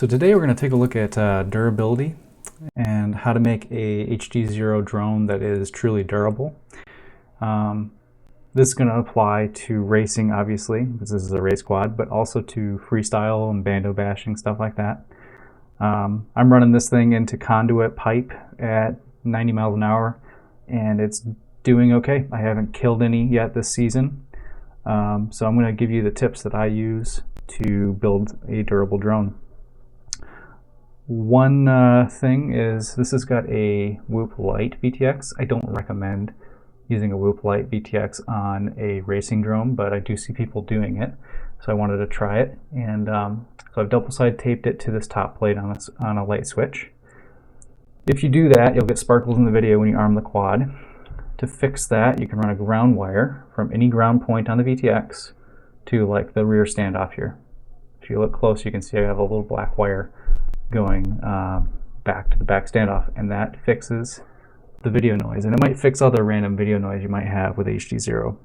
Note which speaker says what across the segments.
Speaker 1: So today we're going to take a look at durability and how to make a HDZero drone that is truly durable. This is going to apply to racing, obviously, because this is a race quad, but also to freestyle and bando bashing, stuff like that. I'm running this thing into conduit pipe at 90 miles an hour, and it's doing okay. I haven't killed any yet this season. So I'm going to give you the tips that I use to build a durable drone. One thing is this has got a Whoop Lite VTX. I don't recommend using a Whoop Lite VTX on a racing drone, but I do see people doing it, so I wanted to try it. And so I've double side taped it to this top plate on a light switch. If you do that, you'll get sparkles in the video when you arm the quad. To fix that, you can run a ground wire from any ground point on the VTX to like the rear standoff here. If you look close, you can see I have a little black wire going back to the back standoff, and that fixes the video noise. And it might fix other random video noise you might have with HDZero.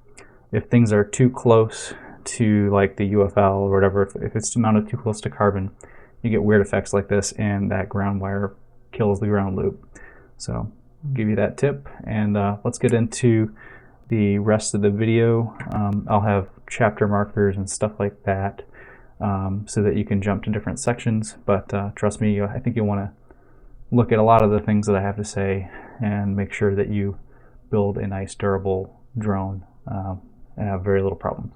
Speaker 1: If things are too close to like the UFL or whatever, if it's mounted too close to carbon, you get weird effects like this, and that ground wire kills the ground loop. So I'll give you that tip, and let's get into the rest of the video. I'll have chapter markers and stuff like that, so that you can jump to different sections, but trust me, I think you'll want to look at a lot of the things that I have to say and make sure that you build a nice durable drone and have very little problems.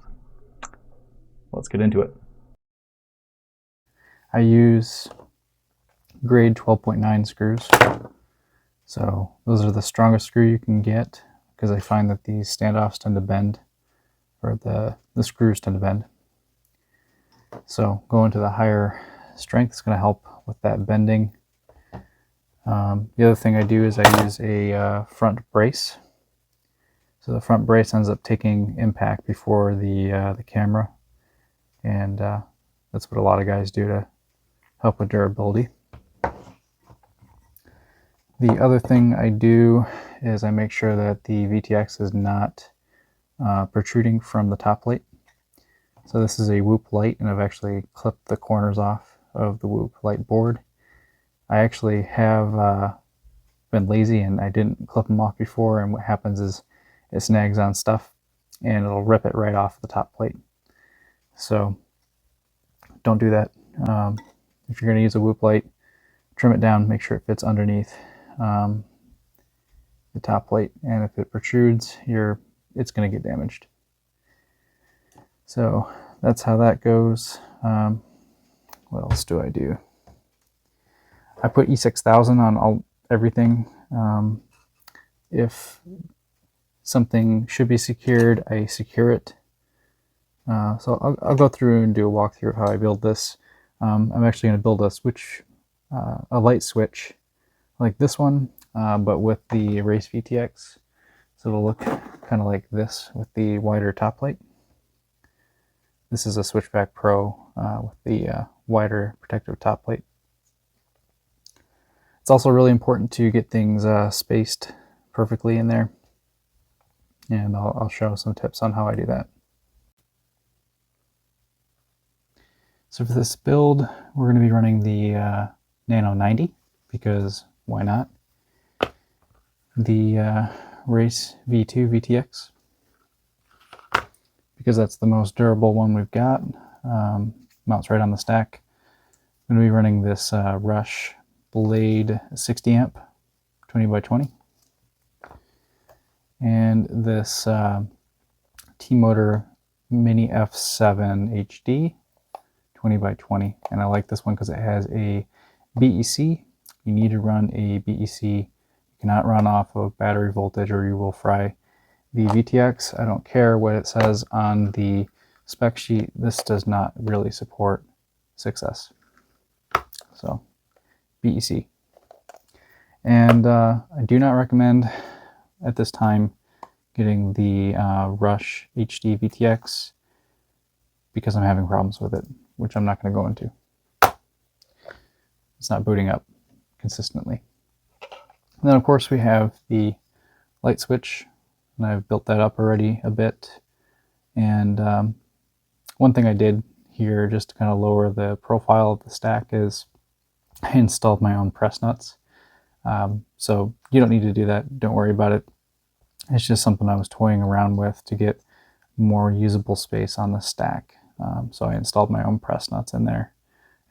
Speaker 1: Let's get into it. I use grade 12.9 screws, so those are the strongest screw you can get, because I find that these standoffs tend to bend, or the screws tend to bend. So going to the higher strength is going to help with that bending. The other thing I do is I use a front brace. So the front brace ends up taking impact before the camera, and that's what a lot of guys do to help with durability. The other thing I do is I make sure that the VTX is not protruding from the top plate. So this is a Whoop Lite, and I've actually clipped the corners off of the Whoop Lite board. I actually have been lazy and I didn't clip them off before, and what happens is it snags on stuff and it'll rip it right off the top plate. So don't do that. If you're going to use a Whoop Lite, trim it down, make sure it fits underneath the top plate, and if it protrudes, it's going to get damaged. So that's how that goes. What else do I do? I put E6000 on everything. If something should be secured, I secure it. So I'll go through and do a walkthrough of how I build this. I'm actually going to build a light switch like this one, but with the race VTX. So it'll look kind of like this with the wider top plate. This is a Switchback Pro with the wider protective top plate. It's also really important to get things spaced perfectly in there, and I'll show some tips on how I do that. So for this build, we're going to be running the Nano 90, because why not? The Race V2 VTX, because that's the most durable one we've got. Mounts right on the stack. I'm going to be running this Rush Blade 60 amp 20x20, and this T-Motor Mini F7 HD 20x20. And I like this one because it has a BEC. You need to run a BEC. You cannot run off of battery voltage or you will fry the VTX. I don't care what it says on the spec sheet, this does not really support 6S. So BEC. And I do not recommend at this time getting the Rush HD VTX, because I'm having problems with it, which I'm not going to go into. It's not booting up consistently. And then of course we have the light switch, and I've built that up already a bit. And one thing I did here just to kind of lower the profile of the stack is I installed my own press nuts. So you don't need to do that. Don't worry about it. It's just something I was toying around with to get more usable space on the stack. So I installed my own press nuts in there,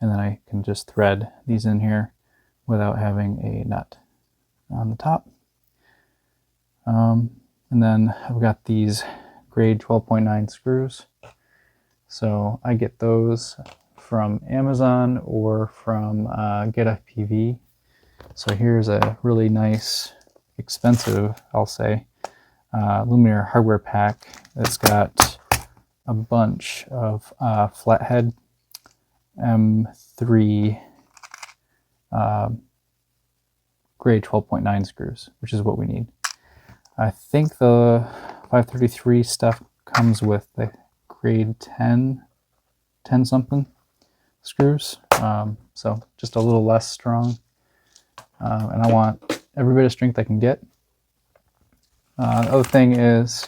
Speaker 1: and then I can just thread these in here without having a nut on the top. And then I've got these grade 12.9 screws. So I get those from Amazon or from GetFPV. So here's a really nice, expensive, I'll say, luminaire hardware pack that's got a bunch of flathead M3 grade 12.9 screws, which is what we need. I think the 533 stuff comes with the grade 10 something screws, so just a little less strong, and I want every bit of strength I can get. The other thing is,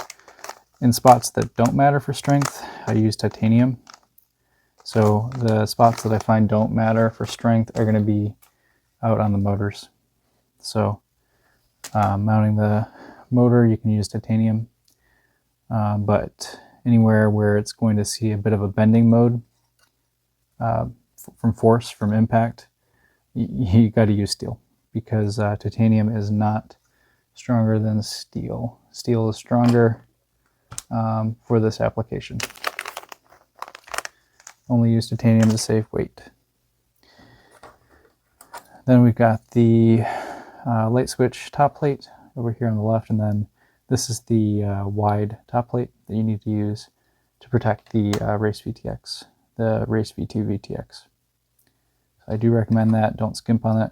Speaker 1: in spots that don't matter for strength, I use titanium. So the spots that I find don't matter for strength are going to be out on the motors. So mounting the motor, you can use titanium, but anywhere where it's going to see a bit of a bending mode from force, from impact, you got to use steel, because titanium is not stronger than steel. Steel is stronger for this application. Only use titanium to save weight. Then we've got the light switch top plate over here on the left, and then this is the wide top plate that you need to use to protect the Race VTX, the Race V2 VTX. So I do recommend that. Don't skimp on it.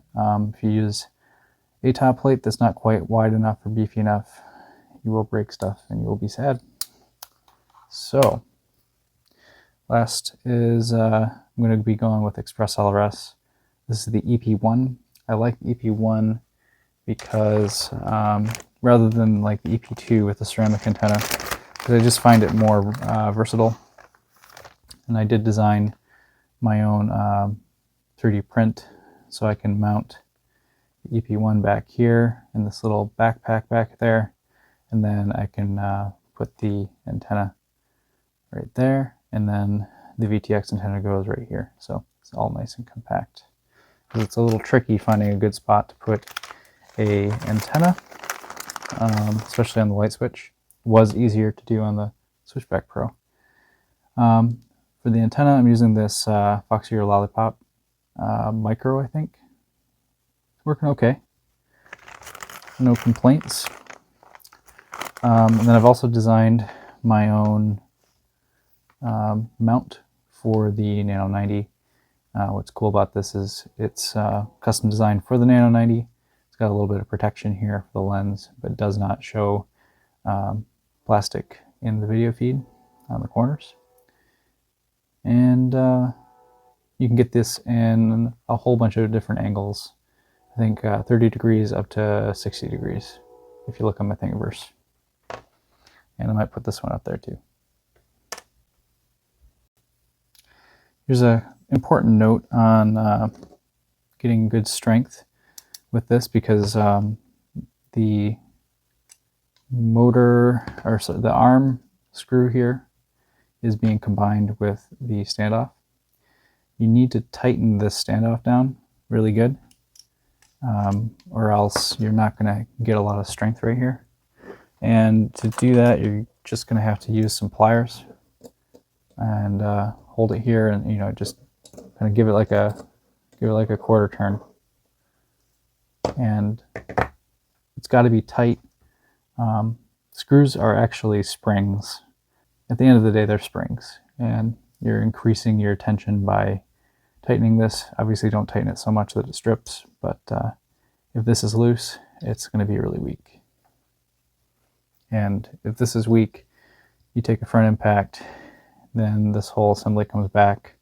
Speaker 1: If you use a top plate that's not quite wide enough or beefy enough, you will break stuff and you will be sad. So last is I'm going to be going with Express LRS. This is the EP1. I like the EP1 because rather than like the EP2 with the ceramic antenna, because I just find it more versatile. And I did design my own 3D print so I can mount the EP1 back here in this little backpack back there, and then I can put the antenna right there, and then the VTX antenna goes right here. So it's all nice and compact. Because it's a little tricky finding a good spot to put a antenna, especially on the light switch. It was easier to do on the Switchback Pro. For the antenna, I'm using this Foxy or Lollipop Micro, I think. It's working okay. No complaints. And then I've also designed my own mount for the Nano 90. What's cool about this is it's custom designed for the Nano 90. It's got a little bit of protection here for the lens, but does not show plastic in the video feed on the corners. And you can get this in a whole bunch of different angles. I think 30 degrees up to 60 degrees if you look on my Thingiverse. And I might put this one up there too. Here's an important note on getting good strength with this, because the motor, or so the arm screw here is being combined with the standoff. You need to tighten this standoff down really good, or else you're not going to get a lot of strength right here. And to do that, you're just going to have to use some pliers and hold it here, and just kind of give it like a quarter turn. And it's got to be tight. Screws are actually springs. At the end of the day, they're springs, and you're increasing your tension by tightening this. Obviously, don't tighten it so much that it strips, but if this is loose, it's going to be really weak. And if this is weak, you take a front impact, then this whole assembly comes back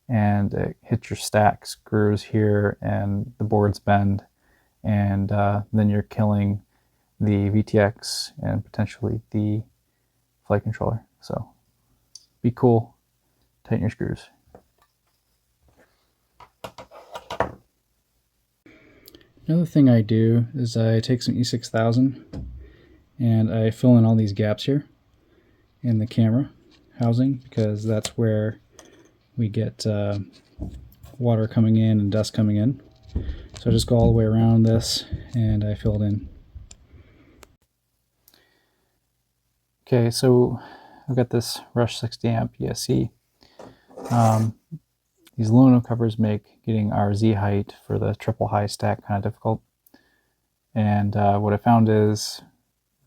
Speaker 1: and it hits your stack screws here, and the boards bend, and then you're killing the VTX and potentially the flight controller. So be cool, tighten your screws. Another thing I do is I take some E6000 and I fill in all these gaps here in the camera housing, because that's where we get water coming in and dust coming in. So I just go all the way around this and I fill it in. Okay, so I've got this Rush 60 amp ESC. These aluminum covers make getting our Z height for the triple high stack kind of difficult. And what I found is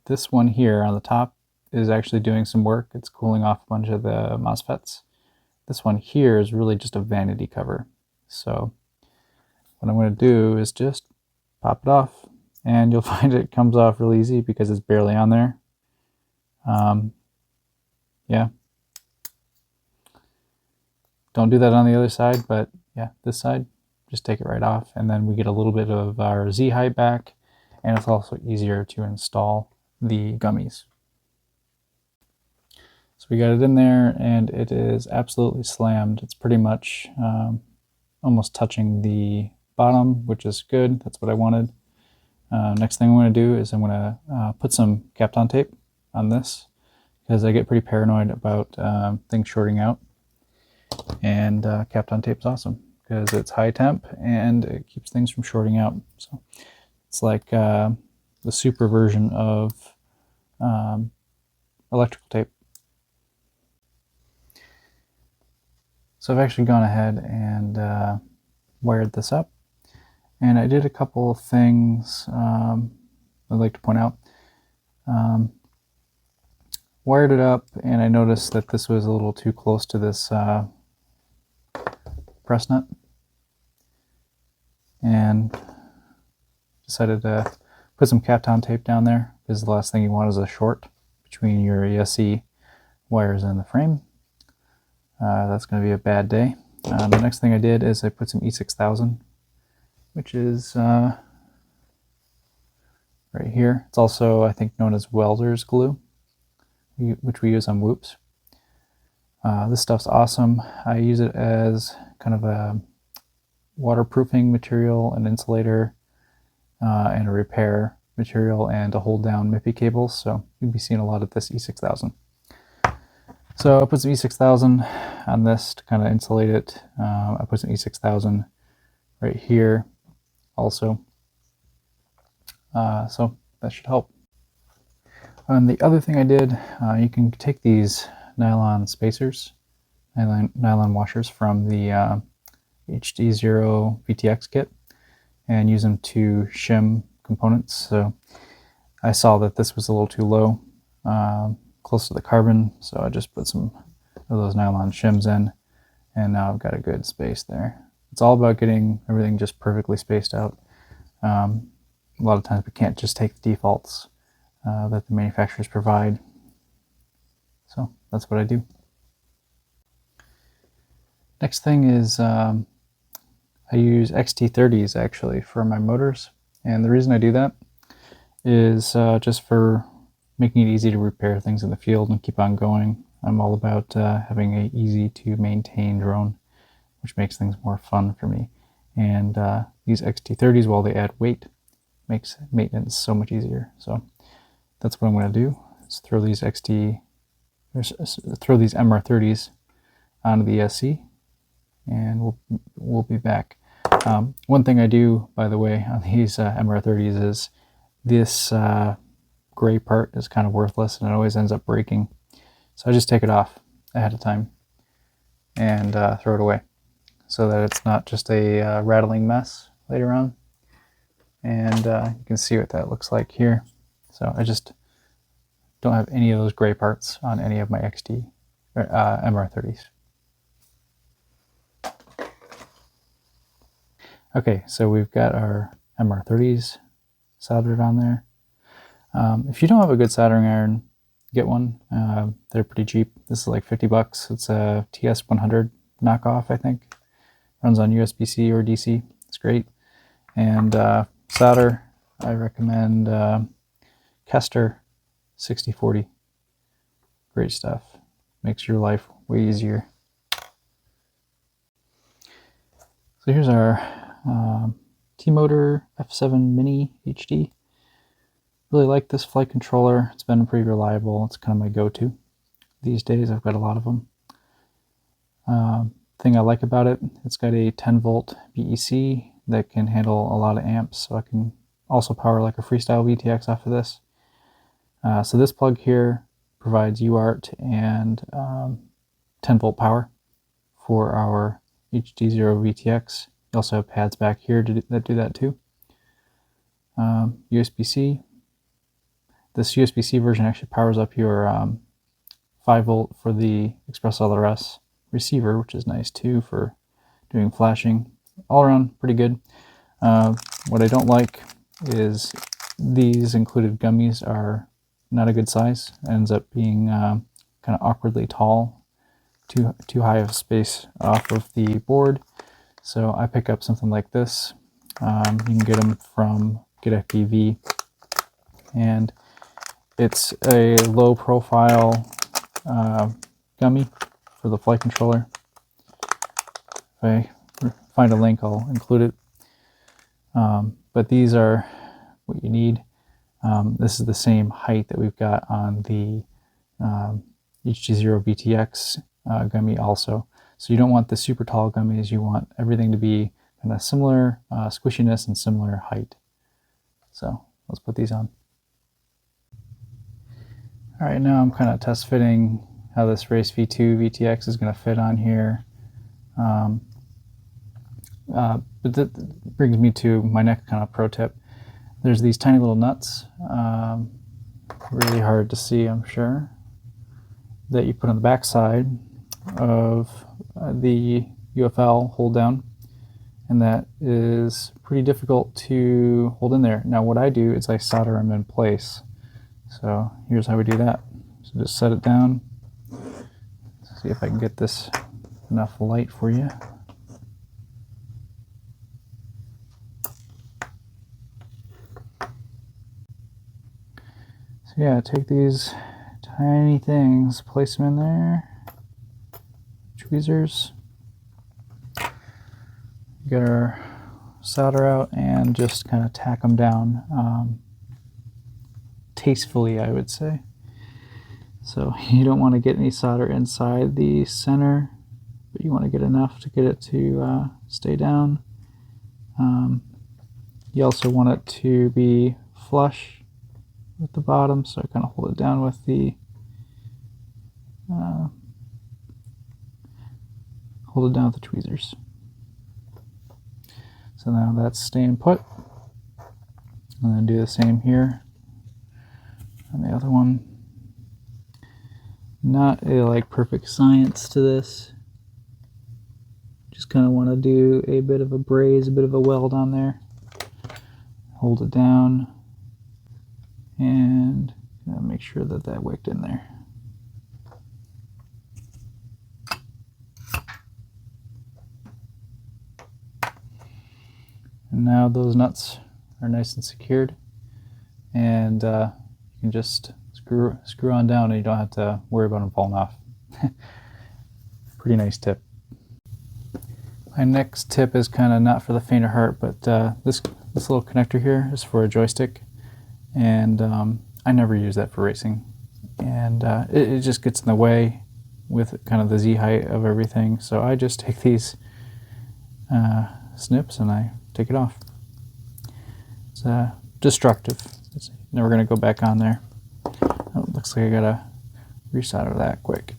Speaker 1: this one here on the top is actually doing some work. It's cooling off a bunch of the MOSFETs. This one here is really just a vanity cover. So what I'm going to do is just pop it off, and you'll find it comes off really easy because it's barely on there. Yeah. Don't do that on the other side, but yeah, this side, just take it right off, and then we get a little bit of our Z height back, and it's also easier to install the gummies. So we got it in there, and it is absolutely slammed. It's pretty much almost touching the bottom, which is good. That's what I wanted. Next thing I'm going to do is I'm going to put some Kapton tape on this, because I get pretty paranoid about things shorting out. And Kapton tape's awesome because it's high temp and it keeps things from shorting out. So it's like the super version of electrical tape. So I've actually gone ahead and wired this up, and I did a couple of things I'd like to point out. Wired it up, and I noticed that this was a little too close to this press nut, and decided to put some Kapton tape down there, because the last thing you want is a short between your ESC wires and the frame. That's going to be a bad day. The next thing I did is I put some E6000, which is right here. It's also, I think, known as welder's glue, which we use on whoops. This stuff's awesome. I use it as kind of a waterproofing material, an insulator, and a repair material, and to hold down MIPI cables. So you'll be seeing a lot of this E6000. So I put some E6000 on this to kind of insulate it. I put some E6000 right here also. So that should help. And the other thing I did, you can take these nylon spacers, nylon washers from the HDZero VTX kit, and use them to shim components. So I saw that this was a little too low, close to the carbon, so I just put some of those nylon shims in, and now I've got a good space there. It's all about getting everything just perfectly spaced out. A lot of times we can't just take the defaults that the manufacturers provide. So that's what I do. Next thing is I use XT30s actually for my motors, and the reason I do that is just for making it easy to repair things in the field and keep on going. I'm all about having an easy to maintain drone, which makes things more fun for me. And these XT30s, while they add weight, makes maintenance so much easier. So that's what I'm going to do, is throw these MR30s onto the ESC, and we'll be back. One thing I do, by the way, on these MR30s is this gray part is kind of worthless, and it always ends up breaking. So I just take it off ahead of time and throw it away, so that it's not just a rattling mess later on. And you can see what that looks like here. So I just don't have any of those gray parts on any of my MR30s. Okay, so we've got our MR30s soldered on there. If you don't have a good soldering iron, get one. They're pretty cheap. This is like $50. It's a TS100 knockoff, I think. Runs on USB-C or DC. It's great. And solder, I recommend Kester 6040. Great stuff. Makes your life way easier. So here's our
Speaker 2: T-Motor F7 Mini HD. Really like this flight controller. It's been pretty reliable. It's kind of my go-to these days. I've got a lot of them. Thing I like about it, it's got a 10 volt BEC that can handle a lot of amps, so I can also power like a freestyle VTX off of this. So this plug here provides UART and 10 volt power for our HDZero VTX. You also have pads back here that do that too. USB-C. This USB-C version actually powers up your 5 volt for the Express LRS receiver, which is nice too for doing flashing. All around pretty good. What I don't like is these included gummies are not a good size. It ends up being kind of awkwardly tall, too high of space off of the board. So I pick up something like this. You can get them from GetFPV, and it's a low profile gummy for the flight controller. If I find a link, I'll include it. But these are what you need. This is the same height that we've got on the HDZero VTX gummy also. So you don't want the super tall gummies, you want everything to be kind of similar squishiness and similar height. So let's put these on. All right, now I'm kind of test fitting how this Race V2 VTX is going to fit on here. But that brings me to my next kind of pro tip. There's these tiny little nuts, really hard to see, I'm sure, that you put on the back side of the UFL hold down, and that is pretty difficult to hold in there. Now what I do is I solder them in place. So here's how we do that. So just set it down. Let's see if I can get this enough light for you. So yeah, take these tiny things, place them in there, tweezers, get our solder out and just kind of tack them down tastefully, I would say. So you don't want to get any solder inside the center, but you want to get enough to get it to stay down. You also want it to be flush with the bottom, so I kind of hold it down with the tweezers. So now that's staying put. I'm going to do the same here on the other one. Not a like perfect science to this. Just kind of want to do a bit of a braze, a bit of a weld on there. Hold it down and make sure that that wicked in there. And now those nuts are nice and secured, and you can just screw on down and you don't have to worry about them falling off. Pretty nice tip. My next tip is kind of not for the faint of heart, but this little connector here is for a joystick, and I never use that for racing, and it just gets in the way with kind of the Z height of everything. So I just take these snips and I take it off. It's destructive. It's never going to go back on there. Oh, looks like I gotta resolder that quick.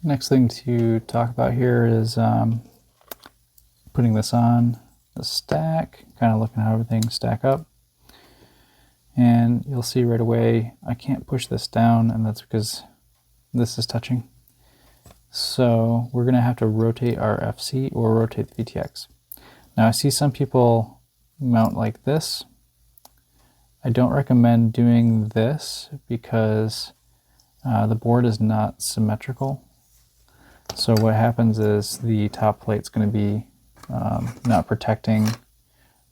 Speaker 2: Next thing to talk about here is putting this on the stack, kind of looking how everything stack up. And you'll see right away I can't push this down, and that's because this is touching. So we're gonna have to rotate our FC or rotate the VTX. Now I see some people mount like this. I don't recommend doing this because the board is not symmetrical. So what happens is the top plate's going to be not protecting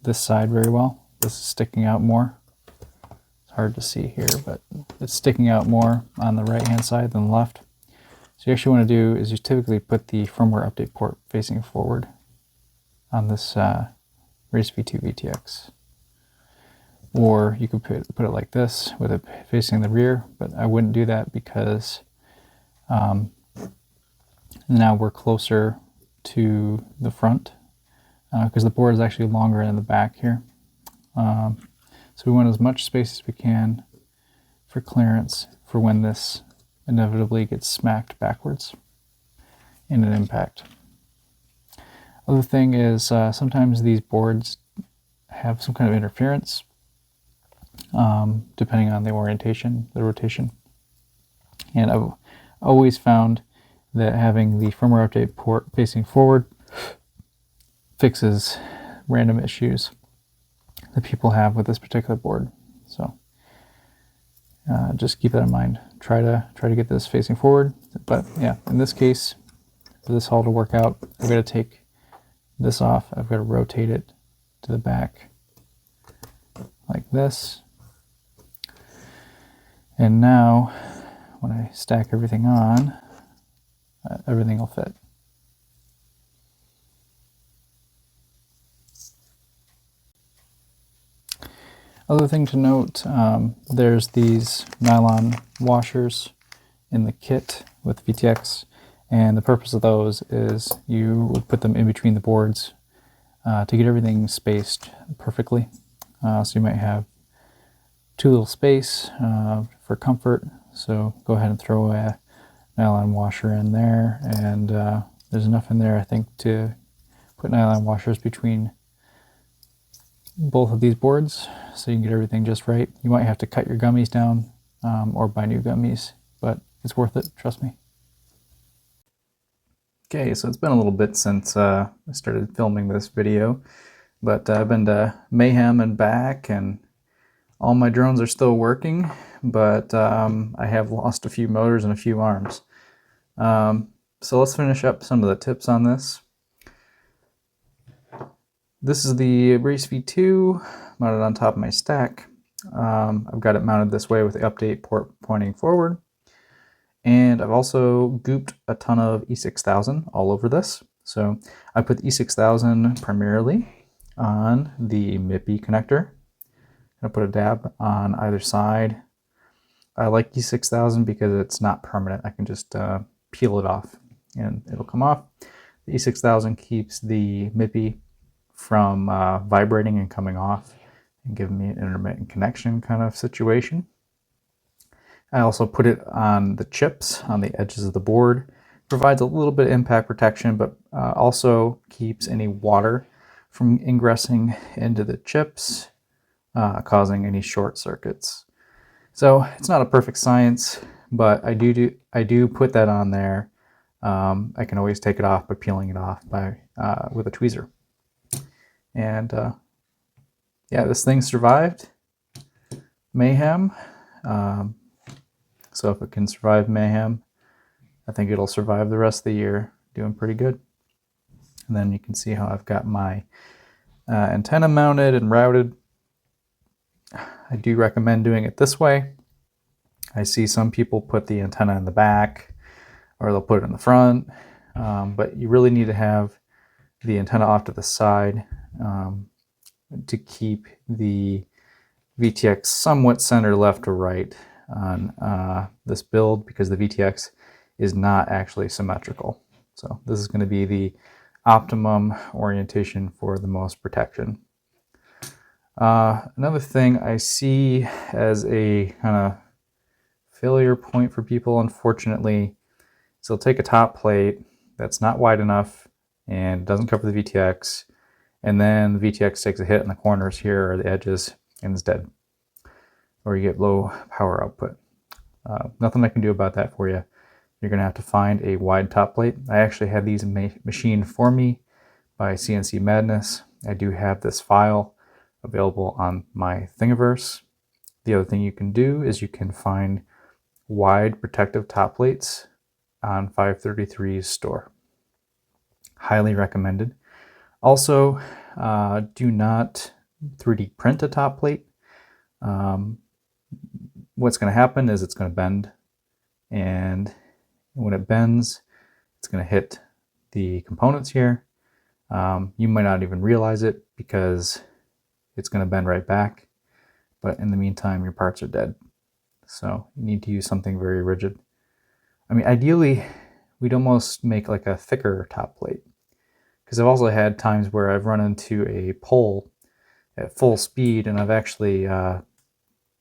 Speaker 2: this side very well. This is sticking out more. It's hard to see here, but it's sticking out more on the right hand side than the left. So you actually want to do is you typically put the firmware update port facing forward. on this Race V2 VTX. Or you could put it like this with it facing the rear, but I wouldn't do that because now we're closer to the front because the board is actually longer in the back here. So we want as much space as we can for clearance for when this inevitably gets smacked backwards in an impact. Other thing is sometimes these boards have some kind of interference depending on the orientation, the rotation. And I've always found that having the firmware update port facing forward fixes random issues that people have with this particular board. So just keep that in mind. Try to get this facing forward. But yeah, in this case, for this hull to work out, I've got to take this off. I've got to rotate it to the back like this. And now, when I stack everything on, everything will fit. Other thing to note, there's these nylon washers in the kit with VTX, and the purpose of those is you would put them in between the boards to get everything spaced perfectly. So you might have too little space for comfort, so go ahead and throw a nylon washer in there, and there's enough in there, I think, to put nylon washers between both of these boards so you can get everything just right. You might have to cut your gummies down or buy new gummies, but it's worth it, trust me. Okay, so it's been a little bit since I started filming this video, but I've been to Mayhem and back, and all my drones are still working, but I have lost a few motors and a few arms. So let's finish up some of the tips on this. This is the Race V2 mounted on top of my stack. I've got it mounted this way with the update port pointing forward. And I've also gooped a ton of E6000 all over this. So I put the E6000 primarily on the MIPI connector. I'm gonna put a dab on either side. I like E6000 because it's not permanent. I can just peel it off and it'll come off. The E6000 keeps the MIPI from vibrating and coming off and giving me an intermittent connection kind of situation. I also put it on the chips on the edges of the board. Provides a little bit of impact protection, but also keeps any water from ingressing into the chips, causing any short circuits. So it's not a perfect science, but I do put that on there. I can always take it off by peeling it off by with a tweezer. And yeah, this thing survived Mayhem. So if it can survive Mayhem, I think it'll survive the rest of the year, doing pretty good. And then you can see how I've got my antenna mounted and routed. I do recommend doing it this way. I see some people put the antenna in the back, or they'll put it in the front, but you really need to have the antenna off to the side to keep the VTX somewhat center left or right on this build, because the VTX is not actually symmetrical. So this is going to be the optimum orientation for the most protection. Another thing I see as a kind of failure point for people, unfortunately, is they'll take a top plate that's not wide enough and doesn't cover the VTX, and then the VTX takes a hit in the corners here or the edges and is dead, or you get low power output. Nothing I can do about that for you. You're going to have to find a wide top plate. I actually had these machined for me by CNC Madness. I do have this file available on my Thingiverse. The other thing you can do is you can find wide protective top plates on 533's store. Highly recommended. Also, do not 3D print a top plate. What's going to happen is it's going to bend, and when it bends, it's going to hit the components here, You might not even realize it because it's going to bend right back, but in the meantime your parts are dead. So you need to use something very rigid. I mean, ideally we'd almost make like a thicker top plate, because I've also had times where I've run into a pole at full speed and I've actually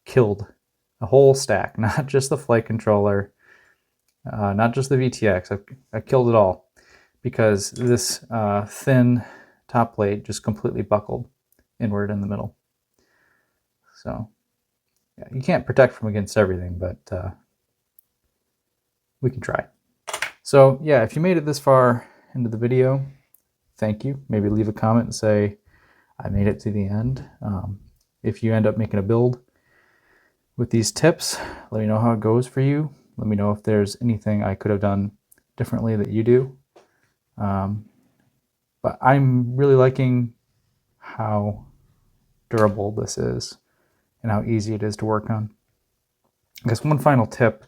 Speaker 2: killed a whole stack, not just the flight controller, not just the VTX. I killed it all because this thin top plate just completely buckled inward in the middle. So yeah, you can't protect from against everything, but we can try. So yeah, if you made it this far into the video, thank you. Maybe leave a comment and say, I made it to the end. If you end up making a build with these tips, let me know how it goes for you. Let me know if there's anything I could have done differently that you do. But I'm really liking how durable this is and how easy it is to work on. I guess one final tip,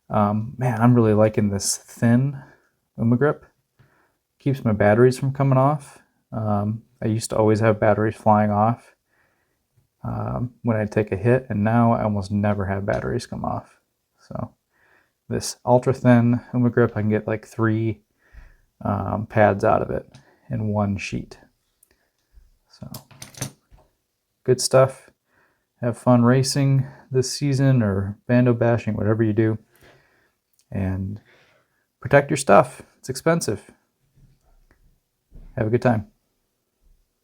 Speaker 2: man, I'm really liking this thin grip. Keeps my batteries from coming off. I used to always have batteries flying off when I take a hit, and now I almost never have batteries come off. So this ultra thin grip, I can get like 3 pads out of it in one sheet. So good stuff. Have fun racing this season or bando bashing, whatever you do, and protect your stuff. It's expensive. Have a good time.